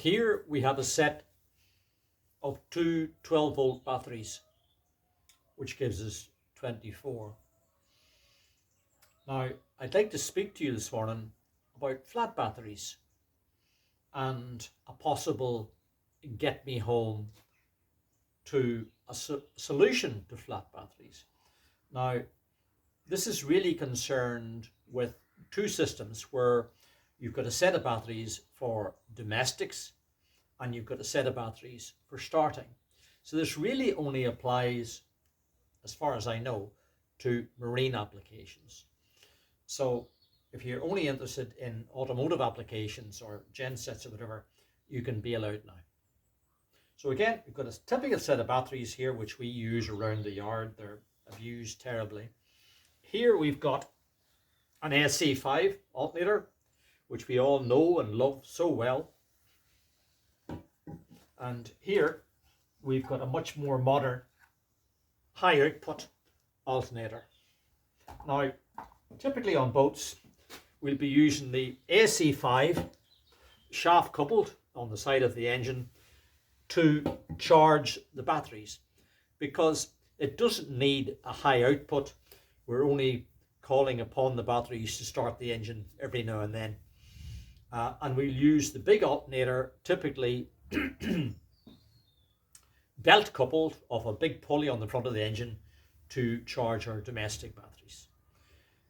Here we have a set of two 12-volt batteries, which gives us 24. Now, I'd like to speak to you this morning about flat batteries and a possible get me home to a solution to flat batteries. Now, this is really concerned with two systems where you've got a set of batteries for domestics and you've got a set of batteries for starting. So this really only applies, as far as I know, to marine applications. So if you're only interested in automotive applications or gensets or whatever, you can bail out now. So again, we've got a typical set of batteries here, which we use around the yard. They're abused terribly. Here we've got an SC5 alternator, which we all know and love so well. And here we've got a much more modern high output alternator. Now, typically on boats, we'll be using the SC5 shaft coupled on the side of the engine to charge the batteries, because it doesn't need a high output. We're only calling upon the batteries to start the engine every now and then. And we'll use the big alternator, typically belt coupled off a big pulley on the front of the engine, to charge our domestic batteries.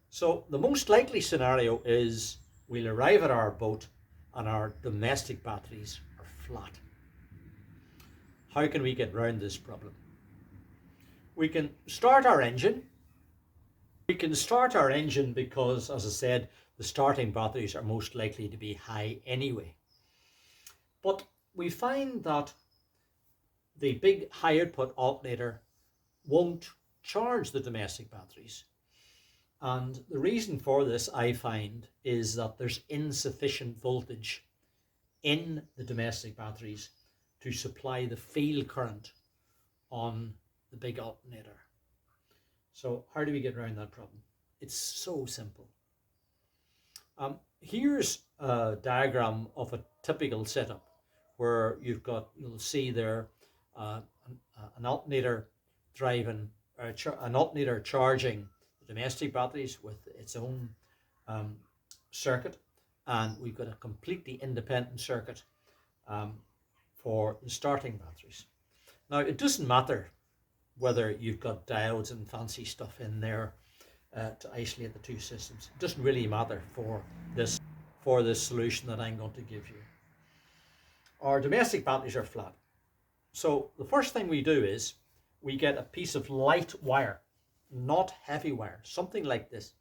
So the most likely scenario is we'll arrive at our boat and our domestic batteries are flat. How can we get around this problem? We can start our engine. We can start our engine because, as I said, the starting batteries are most likely to be high anyway. But we find that the big high output alternator won't charge the domestic batteries. And the reason for this, I find, is that there's insufficient voltage in the domestic batteries to supply the field current on the big alternator. So how do we get around that problem? It's so simple. Here's a diagram of a typical setup where you'll see there an alternator driving, an alternator charging the domestic batteries with its own circuit, and we've got a completely independent circuit for the starting batteries. Now, it doesn't matter whether you've got diodes and fancy stuff in there to isolate the two systems. It doesn't really matter for this solution that I'm going to give you. Our domestic batteries are flat. So the first thing we do is we get a piece of light wire, not heavy wire, something like this.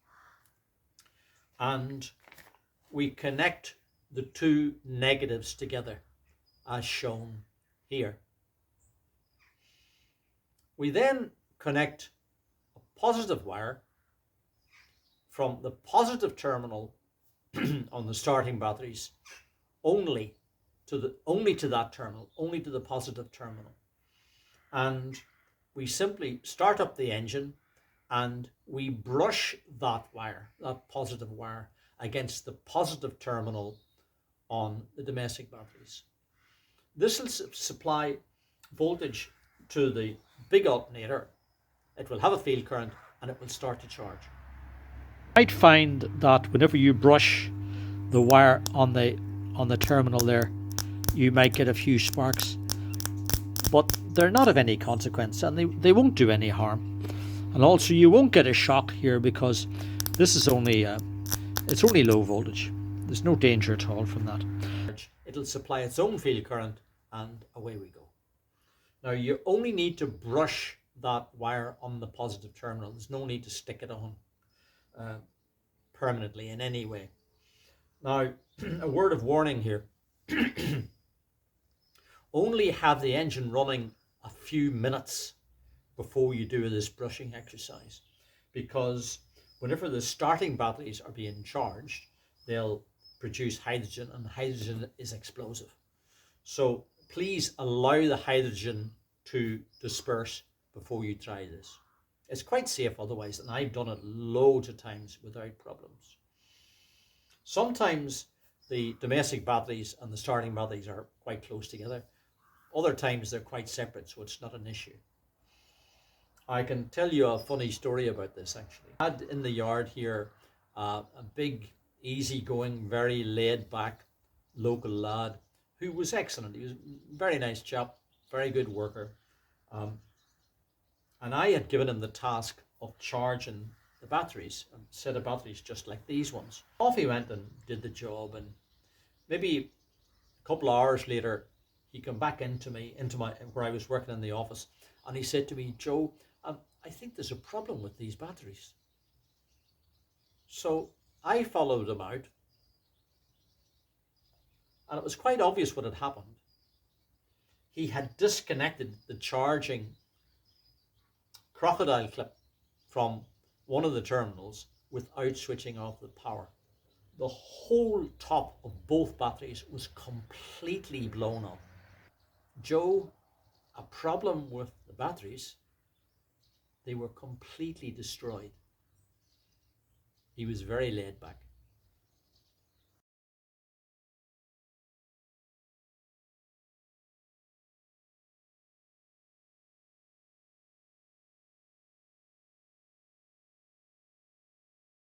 And we connect the two negatives together as shown here. We then connect a positive wire from the positive terminal on the starting batteries only to that terminal, only to the positive terminal. And we simply start up the engine and we brush that wire, that positive wire, against the positive terminal on the domestic batteries. This will supply voltage to the big alternator. It will have a field current and it will start to charge. You might find that whenever you brush the wire on the terminal there, you might get a few sparks, but they're not of any consequence and they won't do any harm. And also you won't get a shock here because this is it's only low voltage. There's no danger at all from that. It'll supply its own field current and away we go. Now you only need to brush that wire on the positive terminal. There's no need to stick it on permanently in any way. Now, a word of warning here. Only have the engine running a few minutes before you do this brushing exercise, because whenever the starting batteries are being charged, they'll produce hydrogen, and hydrogen is explosive. So please allow the hydrogen to disperse before you try this. It's quite safe otherwise, and I've done it loads of times without problems. Sometimes the domestic batteries and the starting batteries are quite close together. Other times they're quite separate, so it's not an issue. I can tell you a funny story about this actually. I had in the yard here a big, easygoing, very laid back local lad who was excellent. He was a very nice chap, very good worker. Um, and I had given him the task of charging the batteries, a set of batteries just like these ones. Off he went and did the job, and maybe a couple of hours later, he came back into my where I was working in the office, and he said to me, "Joe, I think there's a problem with these batteries." So I followed him out, and it was quite obvious what had happened. He had disconnected the charging crocodile clip from one of the terminals without switching off the power. The whole top of both batteries was completely blown up. Joe, a problem with the batteries, they were completely destroyed. He was very laid back.